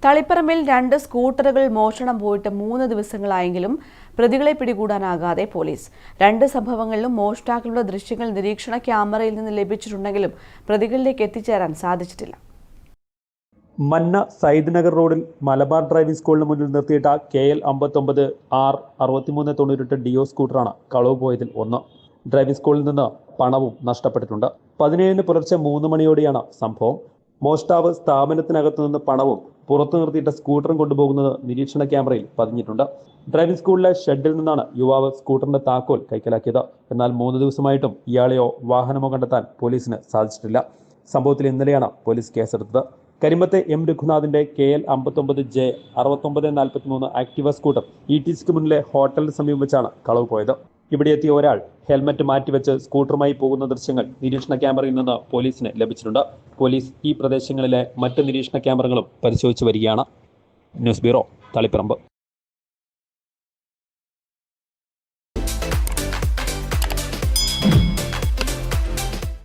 തളിപ്പറമ്പിൽ 2 സ്കൂട്ടറുകൾ മോഷണം പോയിട്ട് 3 ദിവസങ്ങളായെങ്കിലും പ്രതികളെ പിടികൂടാനാകാതെ പോലീസ്. 2 സംഭവങ്ങളിലും മോഷ്ടാക്കളുടെ ദൃശ്യങ്ങൾ നിരീക്ഷണ ക്യാമറയിൽ നിന്ന് ലഭിച്ചിട്ടുണ്ടെങ്കിലും പ്രതികളിലേക്ക് എത്തിച്ചേരാൻ സാധിച്ചിട്ടില്ല. മന്ന സയ്യിദ് നഗർ റോഡിൽ മലബാർ ഡ്രൈവിംഗ് സ്കൂളിന് മുന്നിൽ നിർത്തിയിട്ട KL 59 R 6398 ഡിയോ സ്കൂട്ടറാണ് കളവ് പോയതിൽ ഒന്ന്. ഡ്രൈവിംഗ് സ്കൂളിൽ നിന്ന് പണവും നഷ്ടപ്പെട്ടിട്ടുണ്ട്. 17 പുലർച്ചെ 3 മണിയോടെയാണ് സംഭവം. മോഷ്ടാവ് സ്ഥാപനത്തിനകത്തു നിന്ന് പണവും പുറത്തു നിർത്തിയിട്ട സ്കൂട്ടറും കൊണ്ടുപോകുന്നത് നിരീക്ഷണ ക്യാമറയിൽ പതിഞ്ഞിട്ടുണ്ട്. ഡ്രൈവിംഗ് സ്കൂളിലെ ഷെഡിൽ നിന്നാണ് യുവാവ് സ്കൂട്ടറിന്റെ താക്കോൽ കൈക്കലാക്കിയത്. എന്നാൽ 3 ദിവസമായിട്ടും ഇയാളെയോ വാഹനമോ കണ്ടെത്താൻ പോലീസിന് സാധിച്ചിട്ടില്ല. സംഭവത്തിൽ ഇന്നലെയാണ് പോലീസ് കേസെടുത്തത്. കരിമ്പത്തെ M രഘുനാഥിന്റെ KL 59J 6943 ആക്ടിവ സ്കൂട്ടർ ETCക്ക് മുന്നിലെ ഹോട്ടലിന് സമീപം വെച്ചാണ് കളവ് പോയത്. ഇവിടെ എത്തിയ ഒരാൾ ഹെൽമറ്റ് മാറ്റിവെച്ച് സ്കൂട്ടറുമായി പോകുന്ന ദൃശ്യങ്ങൾ നിരീക്ഷണ ക്യാമറയിൽ നിന്ന് പോലീസിന് ലഭിച്ചിട്ടുണ്ട്. പോലീസ് ഈ പ്രദേശങ്ങളിലെ മറ്റ് നിരീക്ഷണ ക്യാമറകളും പരിശോധിച്ചു വരികയാണ്. News bureau, Taliparamba.